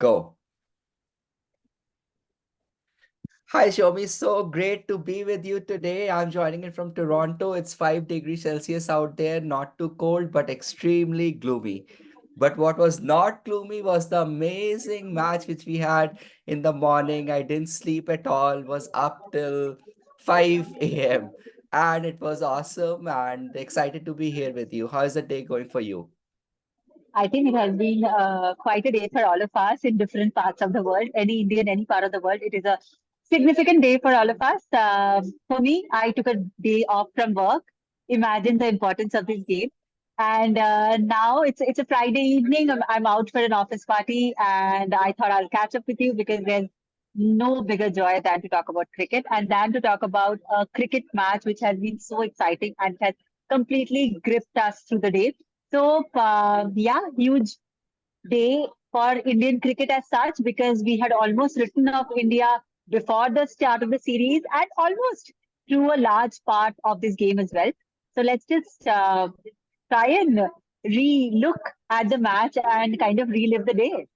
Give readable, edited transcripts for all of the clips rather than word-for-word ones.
Go. Hi, Shomi. So great to be with you today. I'm joining in from Toronto. It's 5 degrees Celsius out there, not too cold, but extremely gloomy. But what was not gloomy was the amazing match which we had in the morning. I didn't sleep at all, was up till 5 a.m. And it was awesome and excited to be here with you. How is the day going for you? I think it has been quite a day for all of us in different parts of the world. Any Indian, any part of the world, it is a significant day for all of us. For me, I took a day off from work. Imagine the importance of this game. And now it's a Friday evening. I'm out for an office party, and I thought I'll catch up with you because there's no bigger joy than to talk about cricket and than to talk about a cricket match which has been so exciting and has completely gripped us through the day. So, yeah, huge day for Indian cricket as such because we had almost written off India before the start of the series and almost through a large part of this game as well. So let's just try and re-look at the match and kind of relive the day.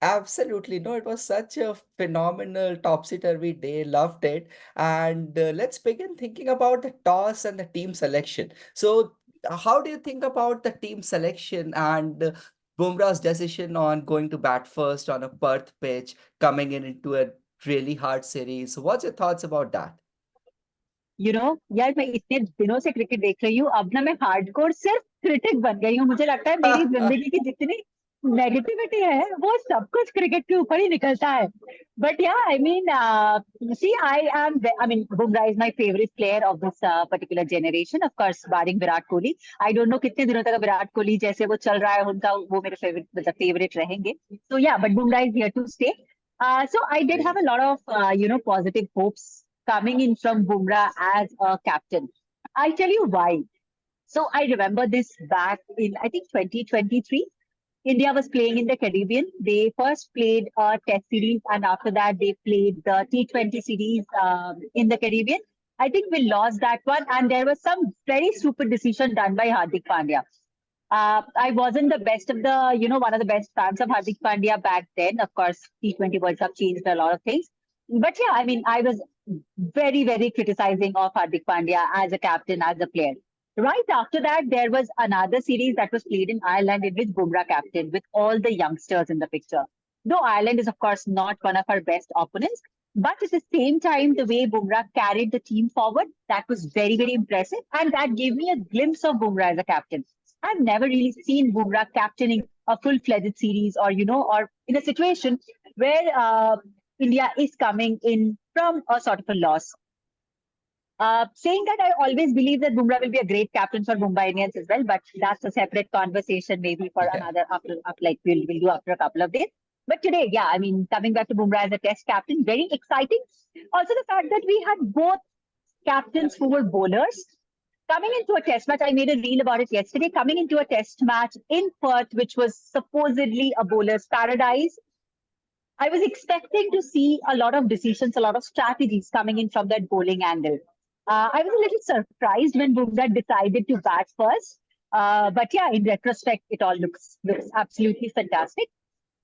Absolutely. No, it was such a phenomenal topsy-turvy day. Loved it. And let's begin thinking about the toss and the team selection. So, how do you think about the team selection and Bumrah's decision on going to bat first on a Perth pitch, coming in into a really hard series? What's your thoughts about that? यार मैं इतने दिनों से cricket देख रही हूँ अब ना मैं हार्डकोर सिर्फ क्रिटिक बन गई हूँ मुझे लगता है मेरी जिंदगी की जितनी नेगेटिविटी है वो सब कुछ क्रिकेट के ऊपर ही निकलता है बट या I mean see I mean Bumrah is my favourite player of this particular generation of course barring Virat Kohli I don't know कितने दिनों तक विराट कोहली जैसे वो चल रहा है उनका वो मेरे फेवरेट मतलब फेवरेट रहेंगे so yeah but Bumrah is here to stay so I did have Great. a lot of positive hopes coming in from Bumrah as a captain. I'll tell you why. So I remember this back in, I think, 2023. India was playing in the Caribbean. They first played a test series and after that they played the T20 series in the Caribbean. I think we lost that one and there was some very stupid decision done by Hardik Pandya. I wasn't the best of one of the best fans of Hardik Pandya back then. Of course, T20 World Cup changed a lot of things. But yeah, I mean, I was very, very criticizing of Hardik Pandya as a captain, as a player. Right after that, there was another series that was played in Ireland in which Bumrah captain with all the youngsters in the picture. Though Ireland is, of course, not one of our best opponents, but at the same time, the way Bumrah carried the team forward, that was very, very impressive. And that gave me a glimpse of Bumrah as a captain. I've never really seen Bumrah captaining a full-fledged series or in a situation where India is coming in from a sort of a loss. Saying that, I always believe that Bumrah will be a great captain for Mumbai Indians as well, but that's a separate conversation maybe for Yeah. another after like we'll do after a couple of days. But today, yeah, I mean, coming back to Bumrah as a test captain, very exciting. Also, the fact that we had both captains who were bowlers coming into a test match. I made a reel about it yesterday. Coming into a test match in Perth, which was supposedly a bowler's paradise, I was expecting to see a lot of decisions, a lot of strategies coming in from that bowling angle. I was a little surprised when Bumrah decided to bat first. But yeah, in retrospect, it all looks absolutely fantastic.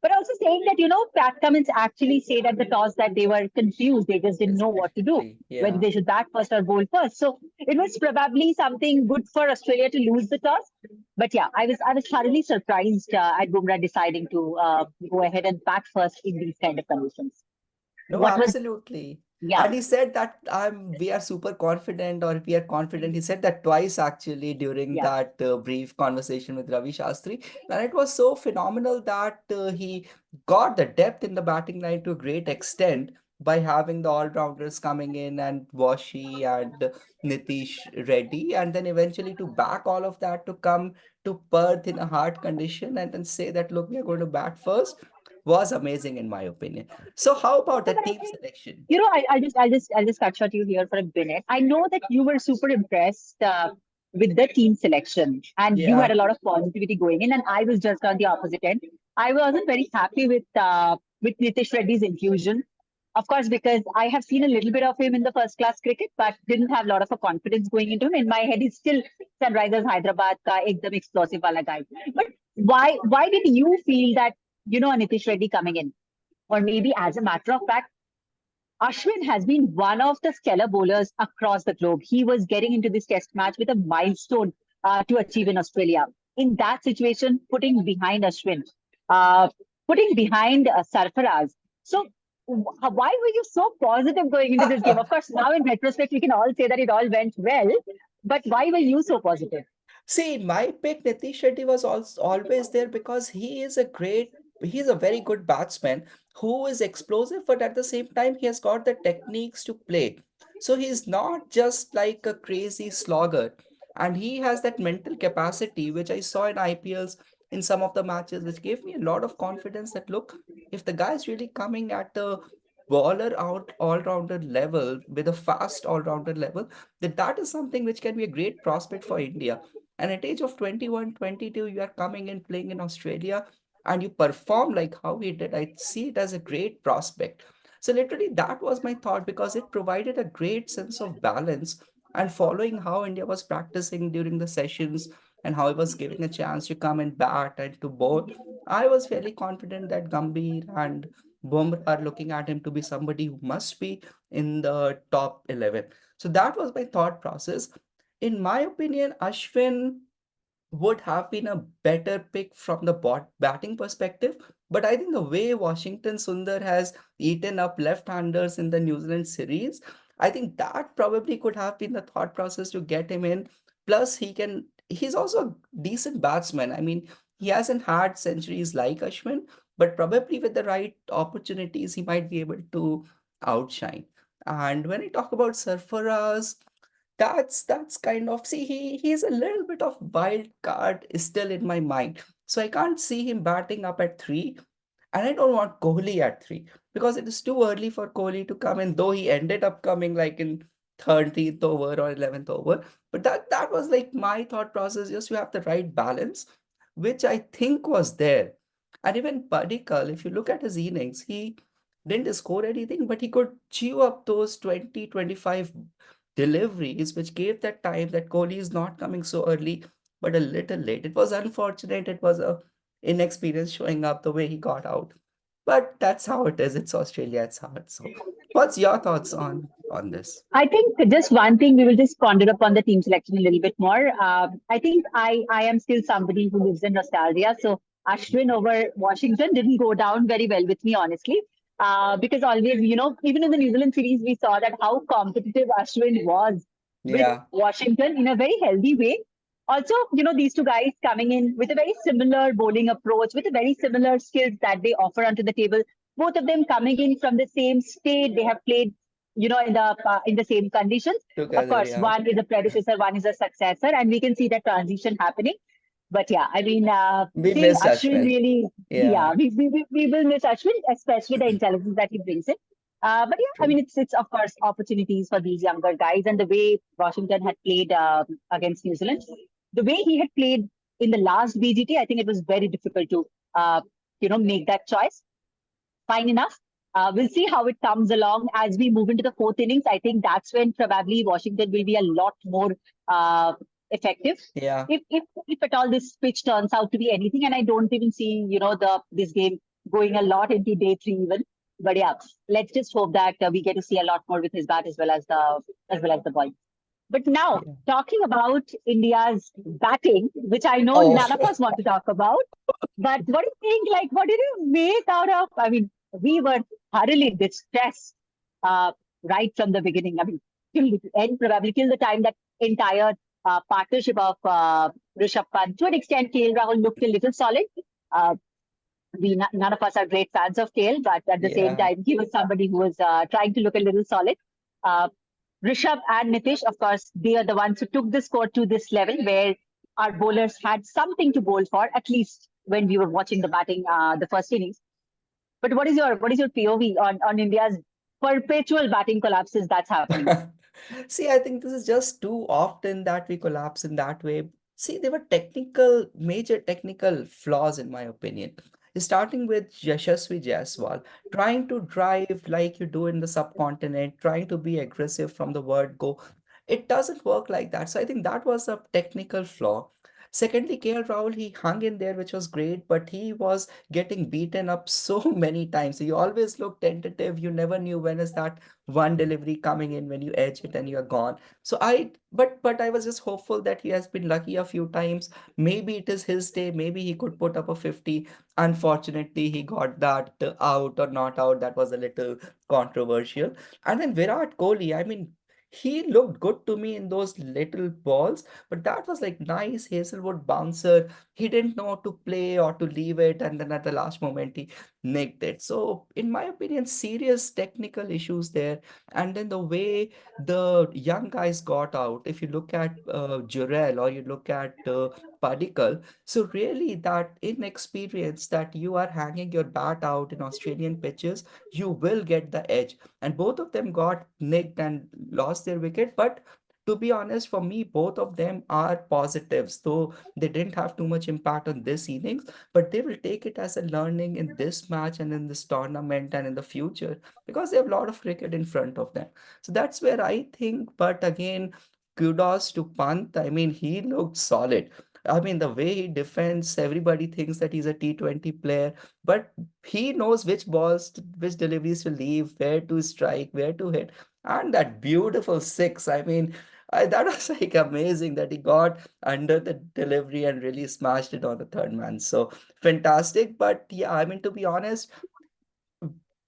But also saying that, Pat Cummins actually said at the toss that they were confused. They just didn't know what to do, Exactly. whether Yeah. they should bat first or bowl first. So it was probably something good for Australia to lose the toss. But yeah, I was thoroughly surprised at Bumrah deciding to go ahead and bat first in these kind of conditions. No, What was, absolutely. yeah, And he said that we are super confident or we are confident. He said that twice actually during yeah. that brief conversation with Ravi Shastri. And it was so phenomenal that he got the depth in the batting line to a great extent by having the all-rounders coming in and Washi and Nitish Reddy. And then eventually to back all of that to come to Perth in a hard condition and then say that, look, we are going to bat first was amazing in my opinion. So how about So the but I team think, selection? I'll just cut short you here for a minute. I know that you were super impressed with the team selection, and you had Yeah, a lot of positivity going in, and I was just on the opposite end. I wasn't very happy with Nitish Reddy's inclusion. Of course, because I have seen a little bit of him in the first class cricket, but didn't have a lot of a confidence going into him. In my head, he's still Sunrisers Hyderabad ka ekdam explosive wala guy. But why did you feel that Nitish Reddy coming in. Or maybe as a matter of fact, Ashwin has been one of the stellar bowlers across the globe. He was getting into this test match with a milestone to achieve in Australia. In that situation, putting behind Ashwin, uh, putting behind Sarfaraz. So, why were you so positive going into this game? Of course, now in retrospect, we can all say that it all went well, but why were you so positive? See, my pick Nitish Shetty was also always there because he's a very good batsman who is explosive, but at the same time, he has got the techniques to play. So he's not just like a crazy slogger, and he has that mental capacity, which I saw in IPLs in some of the matches, which gave me a lot of confidence that look, if the guy is really coming at a baller out all-rounder level with a fast all-rounder level, that is something which can be a great prospect for India. And at age of 21, 22, you are coming and playing in Australia and you perform like how he did. I see it as a great prospect. So literally that was my thought because it provided a great sense of balance and following how India was practicing during the sessions and how he was giving a chance to come and bat and to bowl. I was fairly confident that Gambhir and Bumrah are looking at him to be somebody who must be in the top 11. So that was my thought process. In my opinion, Ashwin would have been a better pick from the batting perspective. But I think the way Washington Sundar has eaten up left-handers in the New Zealand series, I think that probably could have been the thought process to get him in. Plus, he's also a decent batsman. I mean, he hasn't had centuries like Ashwin, but probably with the right opportunities, he might be able to outshine. And when I talk about Sarfaraz, that's kind of see he's a little bit of wild card still in my mind. So I can't see him batting up at three, and I don't want Kohli at three because it is too early for Kohli to come in, though he ended up coming like in 13th over or 11th over. But that was like my thought process, just to have the right balance, which I think was there. And even Padikkal, if you look at his innings, he didn't score anything, but he could chew up those 20-25 deliveries, which gave that time that Kohli is not coming so early, but a little late. It was unfortunate. It was a inexperience showing up the way he got out. But that's how it is. It's Australia. It's hard. So, what's your thoughts on this? I think just one thing we will just ponder upon the team selection a little bit more. I think I am still somebody who lives in nostalgia. So Ashwin over Washington didn't go down very well with me, honestly. Because always, even in the New Zealand series, we saw that how competitive Ashwin was with Yeah, Washington in a very healthy way. Also, these two guys coming in with a very similar bowling approach, with a very similar skills that they offer onto the table. Both of them coming in from the same state. They have played in the same conditions. Of together. course, Yeah, one is a predecessor, one is a successor, and we can see that transition happening. But yeah, I mean, we seeing missed Ashwin Ashwin. really, Yeah, yeah, we will miss Ashwin, especially the intelligence that he brings in. But yeah, I true. mean, it's of course opportunities for these younger guys, and the way Washington had played against New Zealand, the way he had played in the last BGT, I think it was very difficult to make that choice. Fine enough. We'll see how it comes along as we move into the fourth innings. I think that's when probably Washington will be a lot more uh, effective. Yeah, If at all this pitch turns out to be anything, and I don't even see the this game going a lot into day three even. But yeah, let's just hope that we get to see a lot more with his bat as well as the ball. But now, yeah. talking about India's batting, which I know Oh, none of us want to talk about, but what do you think? Like, what did you make out of? I mean, we were thoroughly distressed uh, right from the beginning. I mean, till the end, probably till the time that entire partnership of Rishabh Pant, to an extent, KL Rahul looked a little solid. Uh, none of us are great fans of KL, but at the same yeah. time, he was somebody who was trying to look a little solid. Uh, Rishabh and Nitish, of course, they are the ones who took the score to this level where our bowlers had something to bowl for, at least when we were watching the batting, the first innings. But what is your POV on India's perpetual batting collapses that's happening? See, I think this is just too often that we collapse in that way. See, there were major technical flaws in my opinion. Starting with Yashasvi Jaiswal, trying to drive like you do in the subcontinent, trying to be aggressive from the word go. It doesn't work like that. So I think that was a technical flaw. Secondly, KL Rahul, he hung in there, which was great, but he was getting beaten up so many times. He always looked tentative. You never knew when is that one delivery coming in, when you edge it and you're gone. So but I was just hopeful that he has been lucky a few times. Maybe it is his day. Maybe he could put up a 50. Unfortunately, he got that out or not out. That was a little controversial. And then Virat Kohli, I mean, he looked good to me in those little balls, but that was like nice Hazelwood bouncer. He didn't know to play or to leave it, and then at the last moment he nicked it. So, in my opinion, serious technical issues there. And then the way the young guys got out, if you look at Jurel or you look at Padikkal, so really that inexperience that you are hanging your bat out in Australian pitches, you will get the edge. And both of them got nicked and lost their wicket, but to be honest, for me, both of them are positives, though they didn't have too much impact on this innings, but they will take it as a learning in this match and in this tournament and in the future because they have a lot of cricket in front of them. So that's where I think, but again, kudos to Pant. I mean, he looked solid. I mean, the way he defends, everybody thinks that he's a T20 player, but he knows which balls, which deliveries to leave, where to strike, where to hit. And that beautiful six. I mean, that was like amazing that he got under the delivery and really smashed it on the third man. So fantastic. But yeah, I mean, to be honest,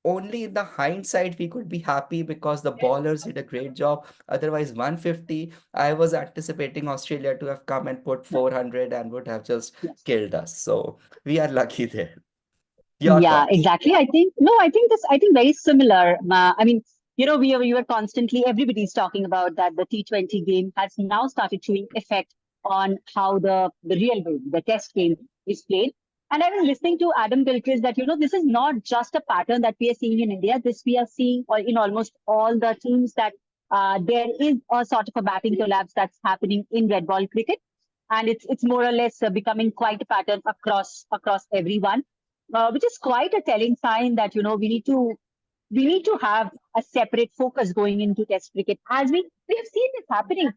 only in the hindsight we could be happy because the bowlers did a great job. Otherwise, 150, I was anticipating Australia to have come and put 400 and would have just Yes. killed us. So we are lucky there. Your Yeah, thoughts? exactly. I think no, I think this. I think very similar. I mean, we were constantly everybody's talking about that the T20 game has now started showing effect on how the real game, the Test game, is played. And I was listening to Adam Gilchrist that this is not just a pattern that we are seeing in India. This we are seeing in almost all the teams that there is a sort of a batting collapse that's happening in red ball cricket, and it's more or less becoming quite a pattern across everyone, which is quite a telling sign that we need to have a separate focus going into Test cricket, as we have seen this happening.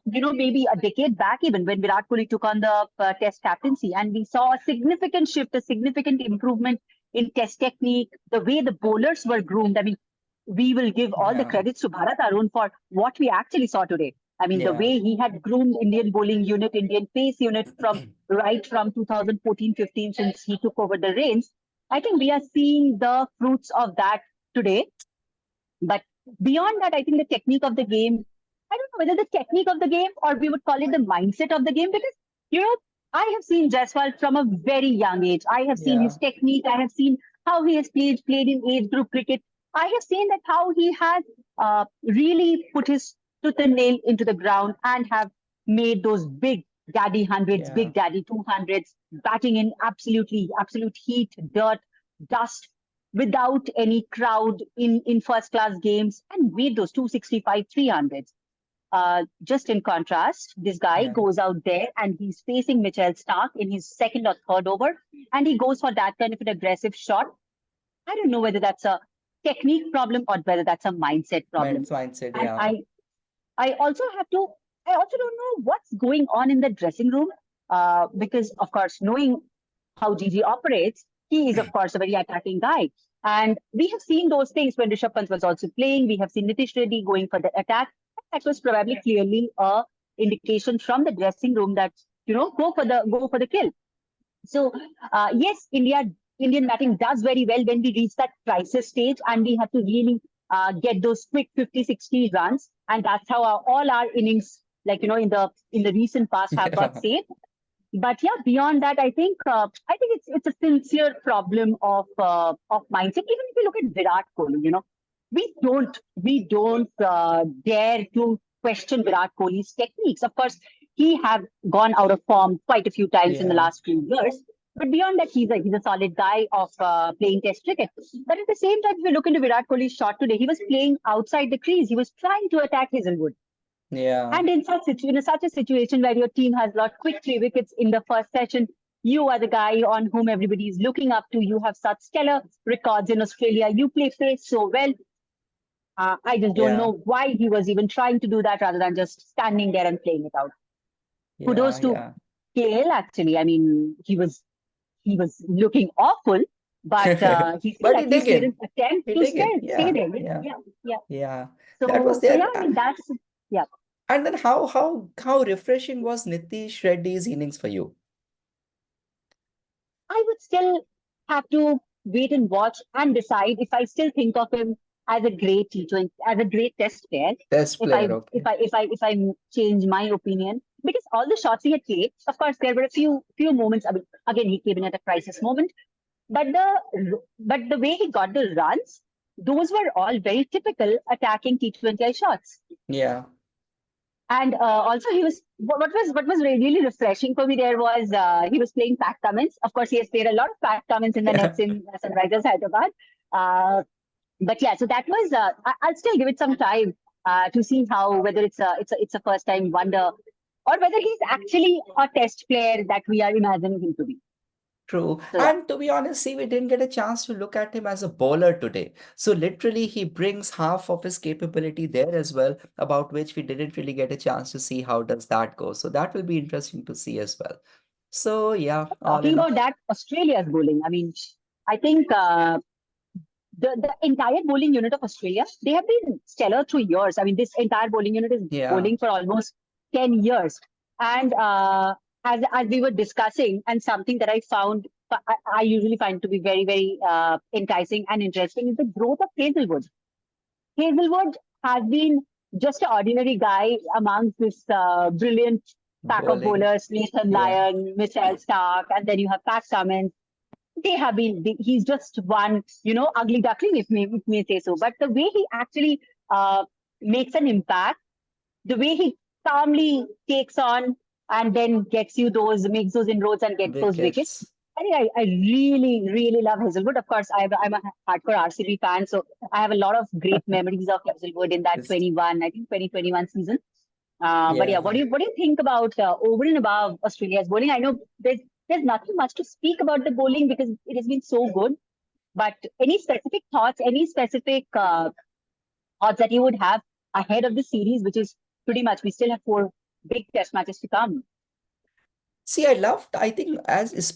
Maybe a decade back, even when Virat Kohli took on the Test captaincy, and we saw a significant shift, a significant improvement in Test technique, the way the bowlers were groomed. I mean, we will give all the Yeah, credits to Bharat Arun for what we actually saw today. I mean, the yeah, way he had groomed Indian bowling unit, Indian pace unit from 2014-15 since he took over the reins. I think we are seeing the fruits of that today. But beyond that, I think the technique of the game, I don't know whether the technique of the game or we would call it the mindset of the game, because, you know, I have seen Jaiswal from a very young age. I have seen yeah, his technique. I have seen how he has played in age group cricket. I have seen that how he has really put his tooth and nail into the ground and have made those big daddy hundreds, yeah, big daddy 200s, batting in absolute heat, dirt, dust, without any crowd in first class games, and made those 265 300s. Just in contrast, this guy yeah, goes out there and he's facing Mitchell Stark in his second or third over, and he goes for that kind of an aggressive shot. I don't know whether that's a technique problem or whether that's a mindset problem. mindset, And yeah, I also have to, I also don't know what's going on in the dressing room, because, of course, knowing how Gigi operates, he is, of course, a very attacking guy. And we have seen those things when Rishabh Pant was also playing. We have seen Nitish Reddy going for the attack. That was probably clearly a indication from the dressing room that, go for the kill. So yes, Indian batting does very well when we reach that crisis stage, and we have to really get those quick 50, 60 runs, and that's how all our innings, like in the recent past, have got yeah, saved. But yeah, beyond that, I think it's a sincere problem of mindset. Even if you look at Virat Kohli, we don't dare to question Virat Kohli's techniques. Of course, he have gone out of form quite a few times in the yeah, last few years. But beyond that, he's a solid guy of playing Test cricket. But at the same time, if you look into Virat Kohli's shot today, he was playing outside the crease. He was trying to attack Hazelwood. yeah, And in such a situation where your team has lost quick 3 wickets in the first session, you are the guy on whom everybody is looking up to. You have such stellar records in Australia. You play pace so well. I just don't yeah, know why he was even trying to do that rather than just standing there and playing it out. yeah, Kudos to yeah. KL actually. I mean, he was looking awful, but he still But he at dig least made an in. attempt He to dig in. stay Yeah, there. yeah, Yeah, yeah. yeah. That was So there. yeah, I mean that's yeah. And then how refreshing was Nitish Reddy's innings for you? I would still have to wait and watch and decide if I still think of him as a great T20, as a great test player. Test If I player, if okay. I if I if I change my opinion, because all the shots he had played, of course, there were a few moments. I mean, again, he came in at a crisis moment, but the way he got the runs, those were all very typical attacking T20I shots. Yeah, And also, he was what was really refreshing for me there was he was playing Pat Cummins. Of course, he has played a lot of Pat Cummins in the yeah. nets in Sunrisers Hyderabad. Uh, but yeah, so that was. I'll still give it some time to see how whether it's a first time wonder or whether he's actually a test player that we are imagining him to be. True. So yeah. And to be honest, see, we didn't get a chance to look at him as a bowler today. So literally, he brings half of his capability there as well, about which we didn't really get a chance to see how does that go. So that will be interesting to see as well. So yeah, all Talking in all, about that, Australia's bowling. I mean, I think the entire bowling unit of Australia, they have been stellar through years. I mean, this entire bowling unit is yeah, bowling for almost 10 years. And as we were discussing, and something that I usually find to be very, very enticing and interesting is the growth of Hazelwood. Hazelwood has been just an ordinary guy amongst this brilliant pack of bowling. bowlers, Nathan Yeah, Lyon, Michelle Stark, and then you have Pat Cummins. He's just one, ugly duckling, if may say so. But the way he actually uh, makes an impact, the way he calmly takes on and then makes those inroads and gets those wickets. wickets. I think I really, really love Hazelwood. Of course, I'm a hardcore RCB fan, so I have a lot of great memories of Hazelwood in that Just 2021 season. But yeah, yeah. what do you think about over and above Australia's bowling? I know there's nothing much to speak about the bowling because it has been so good. But any specific thoughts, any specific thoughts that you would have ahead of the series, which is pretty much we still have four big test matches to come. See, I think as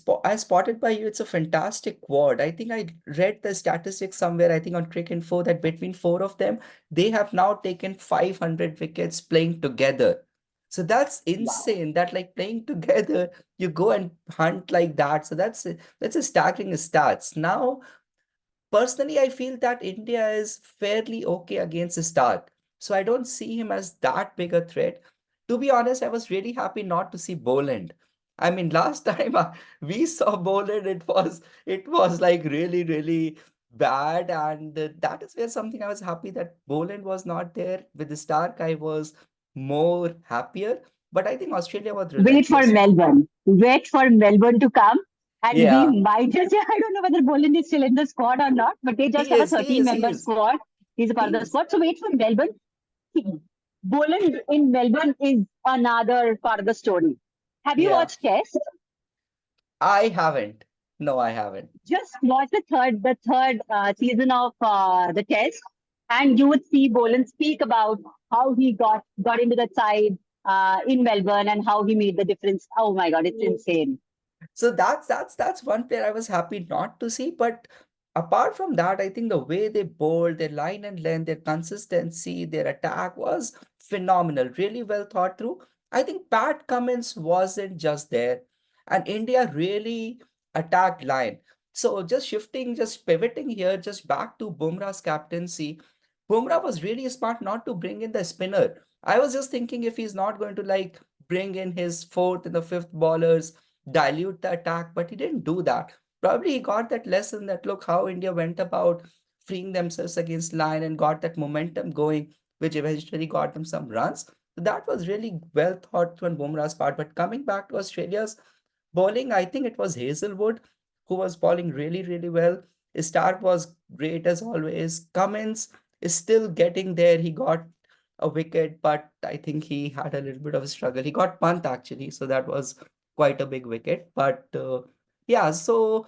spotted by you, it's a fantastic quad. I think I read the statistics somewhere, I think on Crick Info, that between four of them, they have now taken 500 wickets playing together. So that's Wow. insane that like playing together, you go and hunt like that. So that's a staggering stats. Now, personally, I feel that India is fairly okay against the start. So I don't see him as that big a threat. To be honest, I was really happy not to see Boland. I mean, last time we saw Boland, it was like really, really bad. And that is where something I was happy that Boland was not there. With the Stark, I was more happier. But I think Australia was Wait for relentless. Melbourne. Wait for Melbourne to come. And we Yeah, might just, I don't know whether Boland is still in the squad or not, but they just he have a is, he 13 is, he member is, squad. He's a part he of the is. squad. So wait for Melbourne. Boland in Melbourne is another part of the story. Have you Yeah. watched Test? I haven't. No, I haven't. Just watch the third season of the Test, and you would see Boland speak about how he got into that side in Melbourne and how he made the difference. Oh my God, it's insane. So that's one player I was happy not to see. But apart from that, I think the way they bowled, their line and length, their consistency, their attack was phenomenal. Really well thought through. I think Pat Cummins wasn't just there, and India really attacked line. So just pivoting here, just back to Bumrah's captaincy. Bumrah was really smart not to bring in the spinner. I was just thinking if he's not going to like bring in his fourth and the fifth bowlers dilute the attack, but he didn't do that. Probably he got that lesson that look how India went about freeing themselves against line and got that momentum going, which eventually got them some runs. So that was really well thought through on Bumrah's part. But coming back to Australia's bowling, I think it was Hazelwood who was bowling really, really well. Stark was great as always. Cummins is still getting there. He got a wicket, but I think he had a little bit of a struggle. He got Pant actually, so that was quite a big wicket. But yeah, so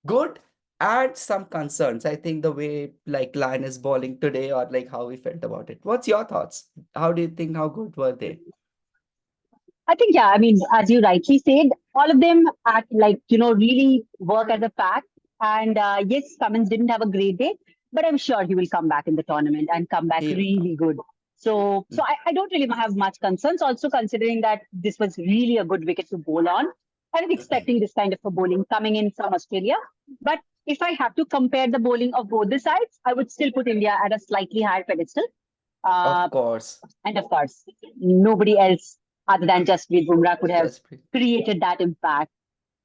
good and some concerns. I think the way like Lion is bowling today, or like how we felt about it. What's your thoughts? How do you think how good were they? I think, yeah, I mean, as you rightly said, all of them act like, really work as a pack. And yes, Cummins didn't have a great day, but I'm sure he will come back in the tournament and come back He will come. really good. So I don't really have much concerns. Also, considering that this was really a good wicket to bowl on, I was expecting this kind of a bowling coming in from Australia. But if I have to compare the bowling of both the sides, I would still put India at a slightly higher pedestal. Uh, Of course. and of course, nobody else other than Jasprit Bumrah could have Just created that impact.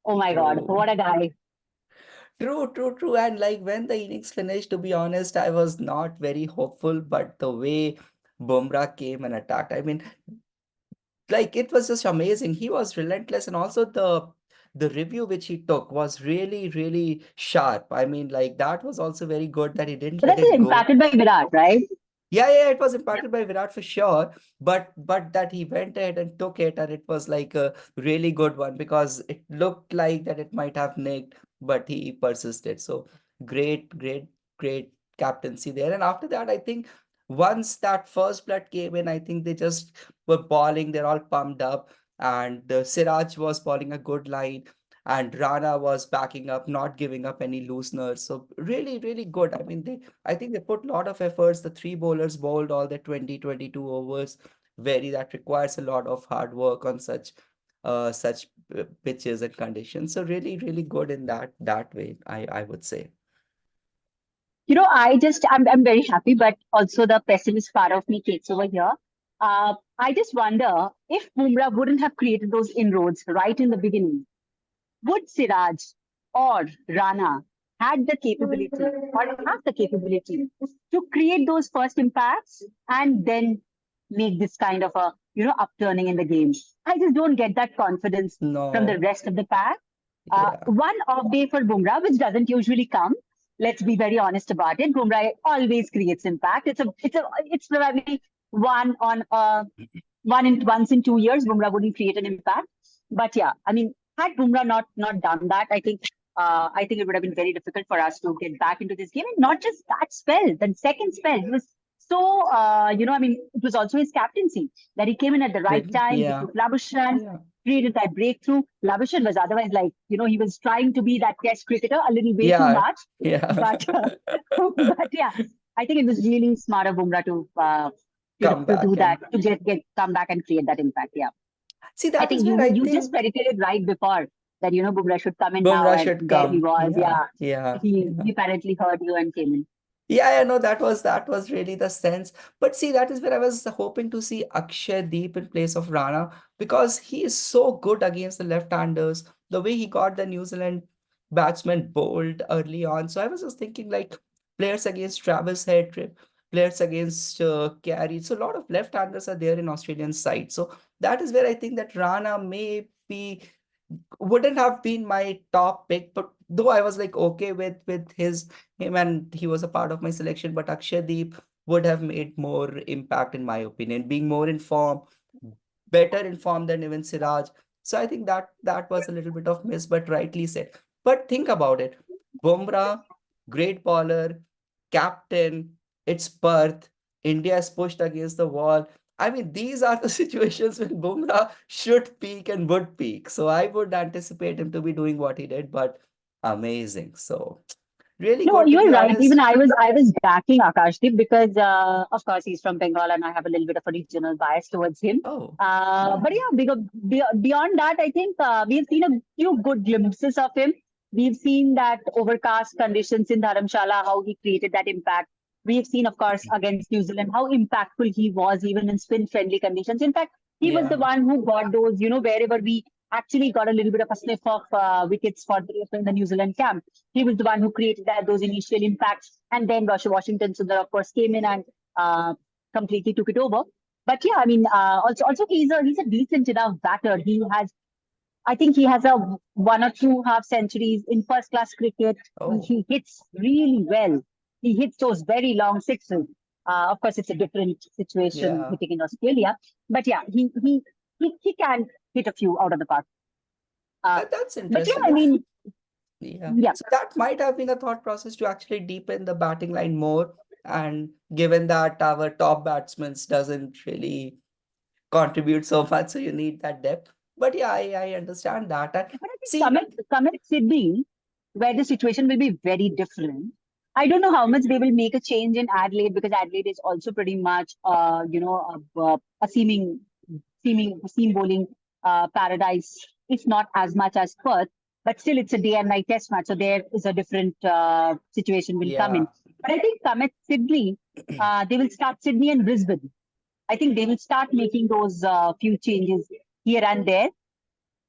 Oh my God, true. what a guy. True, true, true. And like when the innings finished, to be honest, I was not very hopeful, but the way Bumrah came and attacked, I mean, like it was just amazing. He was relentless, and also the review which he took was really, really sharp. I mean, like that was also very good that he didn't But let that's it go. impacted by Virat, right? Yeah, yeah, it was impacted by Virat for sure, but that he went ahead and took it, and it was like a really good one because it looked like that it might have nicked, but he persisted. So great, great, great captaincy there. And after that, I think once that first blood came in, I think they just were bowling. They're all pumped up, and Siraj was bowling a good line, and Rana was backing up, not giving up any looseners. So really, really good. I mean, I think they put a lot of efforts. The three bowlers bowled all the 20-22 overs. Very that requires a lot of hard work on such pitches and conditions. So really, really good in that way, I would say. I'm very happy, but also the pessimist part of me takes over here. I just wonder if Bumrah wouldn't have created those inroads right in the beginning. Would Siraj or Rana had the capability or have the capability to create those first impacts and then make this kind of a upturning in the game? I just don't get that confidence from the No, rest of the pack. yeah, One off day for Bumrah, which doesn't usually come. Let's be very honest about it. Bumrah always creates impact. It's probably one on once in 2 years, Bumrah wouldn't create an impact. But yeah, I mean, had Bumrah not done that, I think it would have been very difficult for us to get back into this game. And not just that spell, the second spell, he was so I mean, it was also his captaincy that he came in at the right really, time. He yeah, took Labuschagne, yeah, created that breakthrough. Labuschagne was otherwise like, he was trying to be that test cricketer a little way too yeah, much. yeah. But but yeah, I think it was really smart of Bumrah Come to do back that, and to get come back and create that impact. Yeah. see. I That is think where I you just think predicted it right before that Bumrah should come in now, Bumrah and should there he come. was. Yeah, Yeah, yeah, yeah. he apparently heard you and came in. Yeah, I know that was really the sense. But see, that is where I was hoping to see Akshay Deep in place of Rana because he is so good against the left-handers. The way he got the New Zealand batsman bowled early on. So I was just thinking like players against Travis Head, players against Carey. So a lot of left-handers are there in Australian side. So that is where I think that Rana may be wouldn't have been my top pick, but though I was like okay with him and he was a part of my selection, but Akshay would have made more impact in my opinion, being more informed, better informed than even Siraj. So I think that was a little bit of miss, but rightly said. But think about it. Bumrah, great bowler, captain, it's Perth. India is pushed against the wall. I mean, these are the situations when Bumrah should peak and would peak. So I would anticipate him to be doing what he did, but amazing. So really No, good to you're be right. Even honest. I was backing Akashdeep because, of course, he's from Bengal and I have a little bit of a regional bias towards him. Oh, But nice. yeah, beyond that, I think we've seen a few good glimpses of him. We've seen that overcast conditions in Dharamshala, how he created that impact. We've seen, of course, against New Zealand, how impactful he was even in spin-friendly conditions. In fact, he was the Yeah. one who got those, wherever we actually got a little bit of a sniff of wickets in the New Zealand camp. He was the one who created those initial impacts. And then Washington Sundar, of course, came in and uh, completely took it over. But yeah, I mean, also he's a decent enough batter. I think he has a one or two half centuries in first class cricket. Oh, He hits really well. He hits those very long sixes. Of course, it's a different situation yeah. hitting in Australia, but yeah, he can hit a few out of the park. Uh, That's but yeah, interesting. I Yeah. mean, Yeah. yeah. So that might have been a thought process to actually deepen the batting line more. And given that our top batsmen doesn't really contribute so much, so you need that depth. But yeah, I understand that. And But I think see, come at Sydney, where the situation will be very different. I don't know how much they will make a change in Adelaide because Adelaide is also pretty much, a seam bowling paradise, if not as much as Perth. But still, it's a day and night test match, so there is a different situation will come yeah, in. But I think come at Sydney, they will start Sydney and Brisbane. I think they will start making those few changes here and there.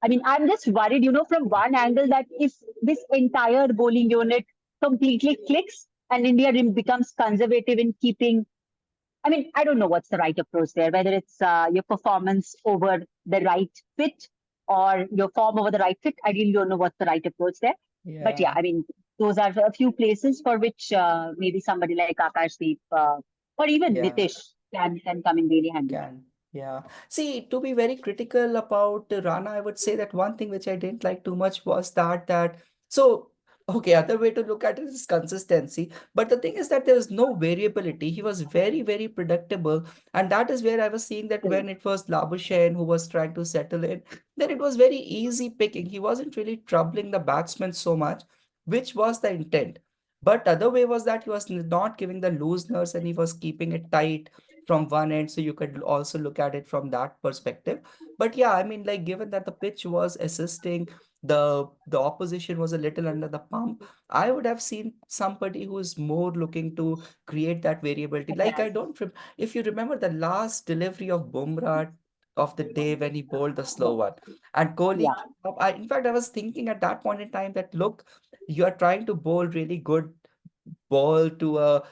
I mean, I'm just worried, from one angle that if this entire bowling unit completely clicks and India becomes conservative in keeping, I mean, I don't know what's the right approach there, whether it's your performance over the right fit or your form over the right fit. I really don't know what's the right approach there. But yeah, yeah, I mean, those are a few places for which maybe somebody like Akashdeep or even yeah. Nitish can come in really handy. Can. Yeah. See, to be very critical about Rana, I would say that one thing which I didn't like too much was that so okay, other way to look at it is consistency. But the thing is that there was no variability. He was very, very predictable. And that is where I was seeing that when it was Labuschagne who was trying to settle in, then it was very easy picking. He wasn't really troubling the batsmen so much, which was the intent. But other way was that he was not giving the looseness and he was keeping it tight from one end, so you could also look at it from that perspective. But yeah, I mean, like given that the pitch was assisting, the opposition was a little under the pump, I would have seen somebody who's more looking to create that variability. Like I don't if you remember the last delivery of Bumrah of the day when he bowled the slow one, and Kohli Yeah, came up. In fact, I was thinking at that point in time that look, you are trying to bowl really good ball to a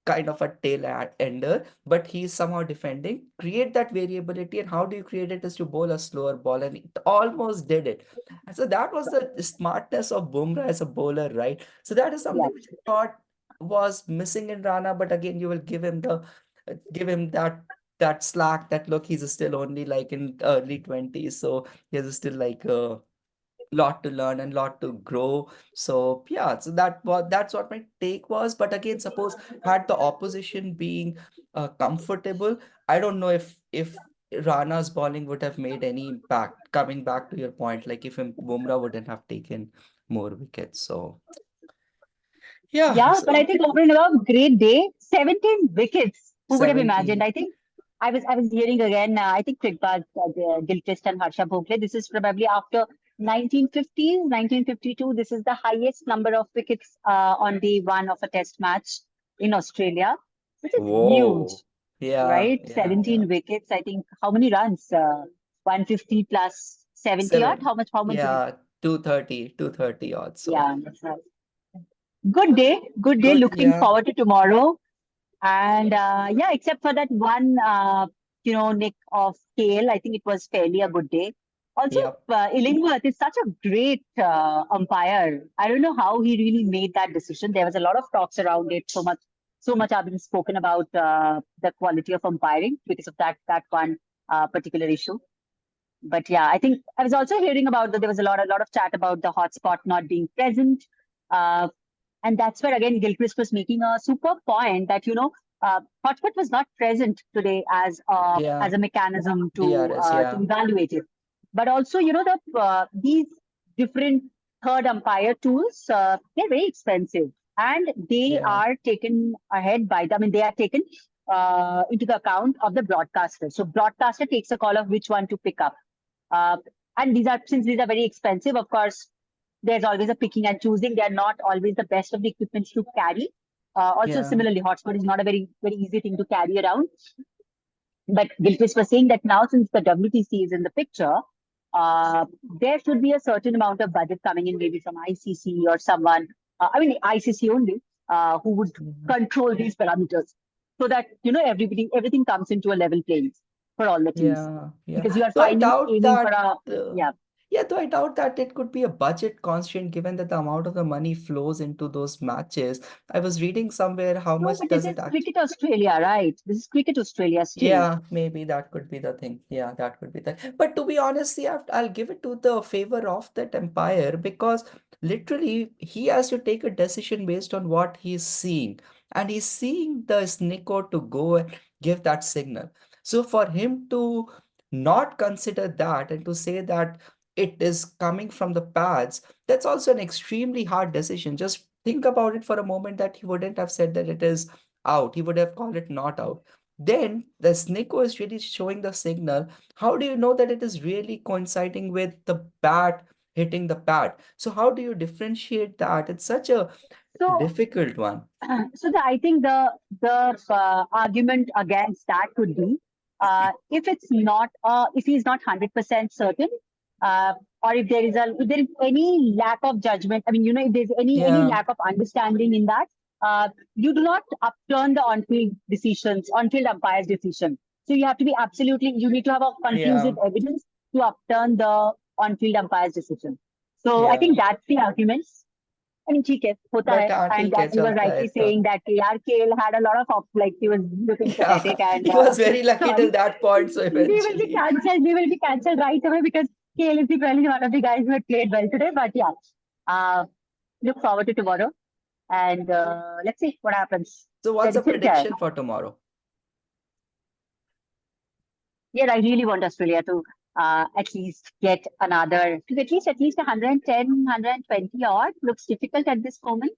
kind of a ender, but he's somehow defending. Create that variability, and how do you create it is to bowl a slower ball, and it almost did it. And so that was the smartness of Bumrah as a bowler, right? So that is yeah. something which I thought was missing in Rana, but again, you will give him that slack that look, he's still only like in early 20s, so he's still like lot to learn and lot to grow. So yeah, so that's what my take was. But again, suppose had the opposition being comfortable, I don't know if Rana's bowling would have made any impact. Coming back to your point, like if Bumrah wouldn't have taken more wickets. So yeah, Yeah, but I so think over and above, great day. 17 wickets. Who would have imagined? 17. I think I was hearing again. I think Prithviraj, Gilchrist and Harsha Bhogle. This is probably after 1950s, 1952. This is the highest number of wickets on day one of a Test match in Australia, which is huge, Whoa. Yeah, right? yeah, yeah. 17 wickets. I think how many runs? 150 plus 70 odd. Seven. How much is it? Yeah, 230, 230 odd. So Yeah, that's right. Good day. Good day. good. Looking Yeah, forward to tomorrow. And yeah, except for that one, nick of tail, I think it was fairly a good day. Also, yeah, Illingworth is such a great umpire. I don't know how he really made that decision. There was a lot of talks around it. So much have been spoken about the quality of umpiring because of that one particular issue. But yeah, I think I was also hearing about that there was a lot of chat about the hotspot not being present. Uh, and that's where again Gilchrist was making a super point that hotspot was not present today as yeah. a mechanism DRS, to yeah, evaluate it, but also these different third umpire tools, they're very expensive and they yeah, are taken ahead by them. I mean, they are taken into the account of the broadcaster. So broadcaster takes a call of which one to pick up, uh, and since these are very expensive, of course, there's always a picking and choosing. They are not always the best of the equipments to carry. Also, yeah, similarly, hotspot is not a very easy thing to carry around. But Gilchrist was saying that now, since the WTC is in the picture, there should be a certain amount of budget coming in, maybe from ICC or someone. I mean, ICC only, who would mhm, control these parameters, so that everything comes into a level playing for all the teams. yeah, yeah. Because you are Though I finally doubt aiming for that, a, uh, yeah. yeah, though I doubt that it could be a budget constraint given that the amount of the money flows into those matches. I was reading somewhere how No, much but this does is it actually. Cricket Australia, right? This is Cricket Australia still. Yeah, maybe that could be the thing. Yeah, that could be the. But to be honest, see, I'll give it to the favor of that empire because literally he has to take a decision based on what he's seeing, and he's seeing the Snicker to go and give that signal. So for him to not consider that and to say that it is coming from the pads, that's also an extremely hard decision. Just think about it for a moment that he wouldn't have said that it is out. He would have called it not out. Then the Snicko is really showing the signal. How do you know that it is really coinciding with the bat hitting the pad? So how do you differentiate that? It's such a So difficult one. I think the argument against that could be if it's not if he's not 100% certain, uh, or if there is any lack of judgment. I mean, if there's any Yeah, lack of understanding in that, you do not upturn the on-field umpire's decision. So you have to be absolutely you need to have a conclusive yeah, evidence to upturn the on-field umpire's decision. So I yeah. think that's the argument. I mean, ठीक है, होता But है. हाँ And ठीक है as you were चलता है rightly तो. saying that KR Kale had a lot of like he was looking Yeah, pathetic and he was very lucky till sorry, that point. So we will be eventually, cancelled. We will be cancelled right away because Kale is probably one of the guys who had played well today. But yeah, uh, look forward to tomorrow and let's see what happens. so what's the Prediction क्या है? prediction for tomorrow? Yeah, I really want Australia to at least get another, to at least 110, 120 odd. Looks difficult at this moment.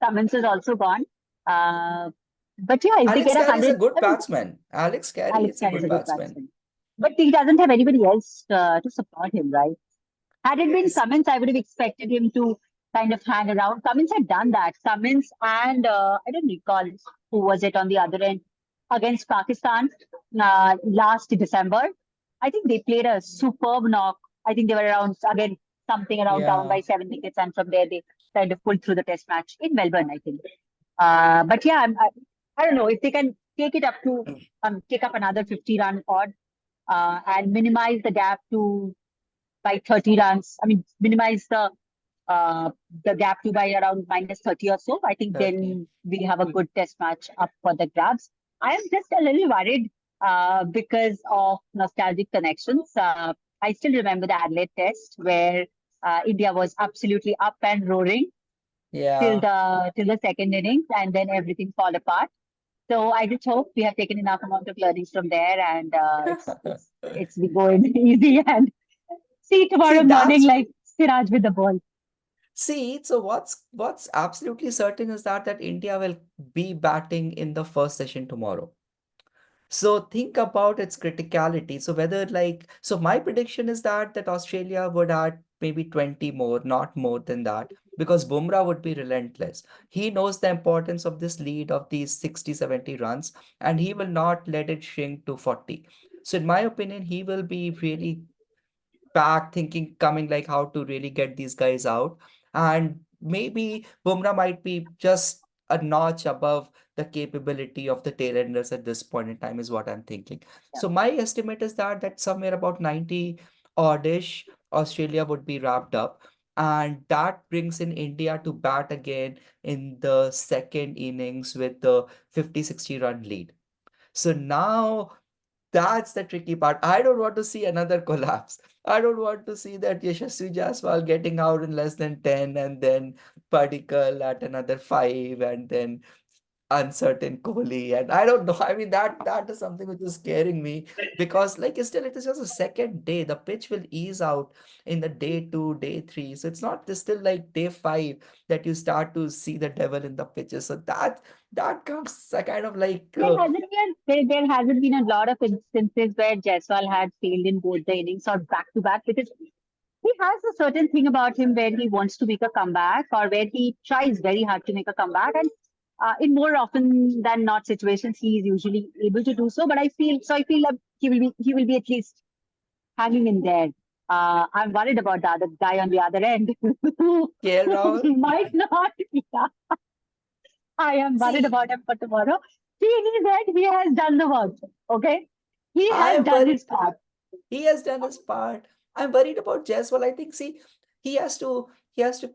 Cummins is also gone. Uh, but yeah, if they Alex get a Carey is a hundred, good I mean, batsman. Alex Carey Alex is a Carr is good a good batsman. batsman. But he doesn't have anybody else to support him, right? Had it been Is Cummins, I would have expected him to kind of hang around. Cummins had done that. Cummins and I don't recall who was it on the other end against Pakistan last December. I think they played a superb knock. I think they were around again something around down yeah, by 7 wickets, and from there they kind of pulled through the Test match in Melbourne, I think. But yeah, I don't know if they can take it up to take up another 50 run odd and minimize the gap to by 30 runs. I mean, minimize uh, the gap to by around minus 30 or so. I think 30. then we have a good test match up for the grabs. I am just a little worried because of nostalgic connections. I still remember the Adelaide test where India was absolutely up and roaring Yeah. till the second innings, and then everything fall apart. So I just hope we have taken enough amount of learnings from there, and it's we go in easy and see See, tomorrow morning that's like Siraj with the ball. see. So what's absolutely certain is that India will be batting in the first session tomorrow. So think about its criticality. So whether like so my prediction is that Australia would add maybe 20 more, not more than that, because Bumrah would be relentless. He knows the importance of this lead of these 60, 70 runs, and he will not let it shrink to 40. So in my opinion, he will be really back thinking coming like how to really get these guys out. And maybe Bumrah might be just a notch above the capability of the tailenders at this point in time is what I'm thinking. Yeah, So my estimate is that somewhere about 90 oddish Australia would be wrapped up. And that brings in India to bat again in the second innings with the 50-60 run lead. So now that's the tricky part. I don't want to see another collapse. I don't want to see that Yashasvi Jaiswal getting out in less than 10 and then Padikkal at another 5 and then uncertain Kohli. And I don't know. I mean, that is something which is scaring me because like still it is just a second day. The pitch will ease out in the day 2, day 3. So it's not just still like day 5 that you start to see the devil in the pitches. So that comes a kind of like there hasn't been a lot of instances where Jaiswal had failed in both the innings or back to back because he has a certain thing about him where he wants to make a comeback or where he tries very hard to make a comeback. And in more often than not situations, he is usually able to do so. But I feel like he will be at least hanging in there. I'm worried about the other guy on the other end who KL Rahul. might not. Yeah, I am worried See, about him for tomorrow. See, he said he has done the work. Okay, he I has am done worried. his part. He has done his part. I'm worried about Jaiswal. I think, see, he has to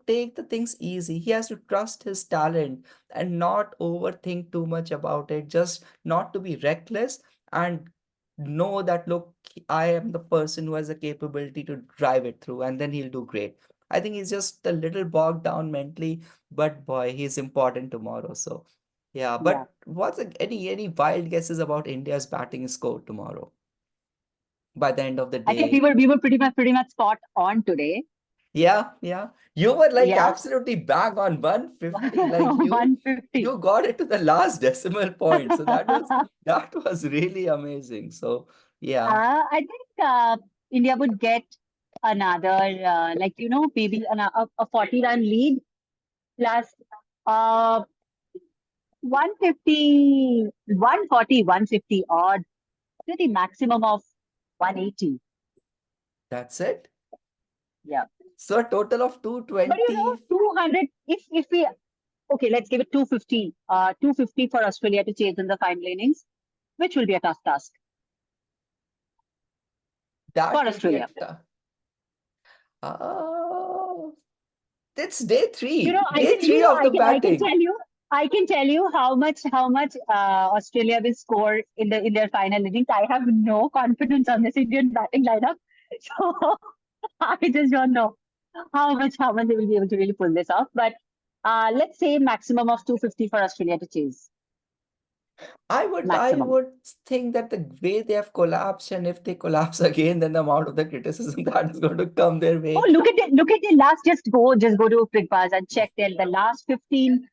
take the things easy. He has to trust his talent and not overthink too much about it. Just not to be reckless and know that look, I am the person who has the capability to drive it through, and then he'll do great. I think he's just a little bogged down mentally, but boy, he's important tomorrow. So yeah, Yeah. but any wild guesses about India's batting score tomorrow? by the end of the I think day. we were pretty much spot on today. Yeah, yeah. You were like Yeah, absolutely bang on 150. Like you 150. you got it to the last decimal point. So that was really amazing. So yeah, I think India would get another, like, maybe a 40 run lead plus uh, 150, 140, 150 odd, to the maximum of 180. that's it. Yeah. So a total of But 220. 200, if we, okay, let's give it 250, 250 for Australia to chase in the final innings, which will be a tough task for That will be a Australia. uh, it's day You three. know, I Day can, three of the I can batting. tell you, how much Australia will score in their final innings. I have no confidence on this Indian batting lineup, so I just don't know how much they will be able to really pull this off. But let's say maximum of 250 for Australia to chase. I Maximum. would think that the way they have collapsed, and if they collapse again, then the amount of the criticism that is going to come their Oh, way. look at the last. Just go to Crickbuzz and check there the last 15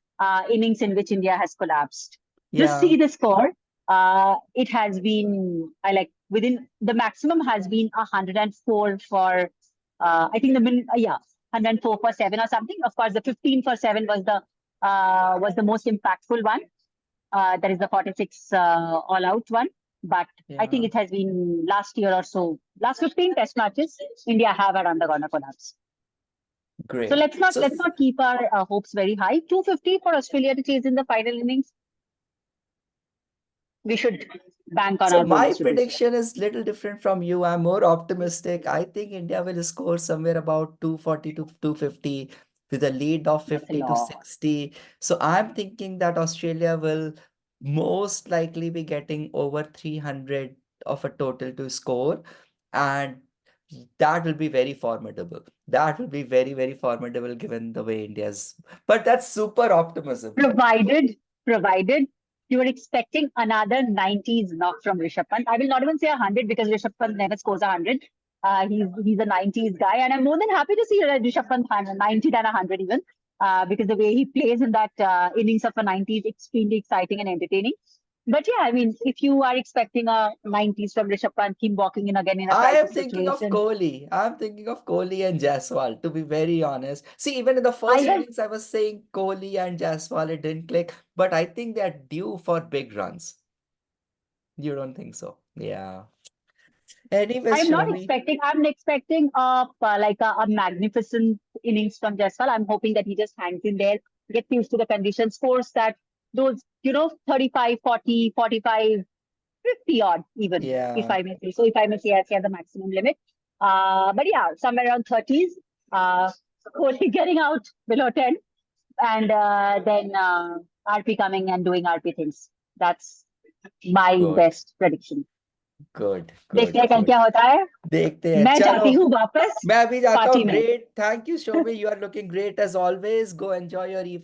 innings in which India has collapsed. Just Yeah, see the score. It has been I like within the maximum has been 104 for I think the min yeah 104 for seven or something. Of course, the 15 for seven was the most impactful one. That is the 46 all out one. But I think yeah, it has been last year or so, last 15 test matches, India have had undergone a collapse. So great. let's not keep our hopes very high. 250 for Australia to chase in the final innings. We should bank on So our my bowlers to do so. prediction is little different from you. I'm more optimistic. I think India will score somewhere about 240 to 250 with a lead of That's a 50 to lot. 60. So I'm thinking that Australia will most likely be getting over 300 of a total to score. And that will be very formidable. That will be very, very formidable given the way India's. But that's super optimism. Provided you were expecting another 90s knock from Rishabh Pant. I will not even say 100 because Rishabh Pant never scores 100. He's a 90s guy, and I'm more than happy to see Rishabh Pant 90 than 100 even, because the way he plays in that innings of a 90 is extremely exciting and entertaining. But yeah, I mean, if you are expecting a 90s from Rishabh Pant, him walking in again in a I am crisis thinking of situation, Kohli. I'm thinking of Kohli and Jaiswal, to be very honest. See, even in the I first have innings, I was saying Kohli and Jaiswal, it didn't click, but I think they're due for big runs. You don't think so? Yeah. Anyways, I'm not Shobhi. expecting. I'm expecting a magnificent innings from Jaiswal. I'm hoping that he just hangs in there, gets used to the conditions, scores that those 35, 40, 45, 50 odd even, if Yeah, I may say. So if I may say, I say the maximum limit. But yeah, somewhere around 30s. Kohli getting out below 10, and then RP coming and doing RP things. That's my good, best prediction. good, देखते good, हैं कल good. क्या होता है. देखते हैं मैं चलो. जाती हूँ वापस मैं भी जाता हूँ. पार्टी में. Great. Thank you, Shobhi. You are looking great as always. Go enjoy your evening.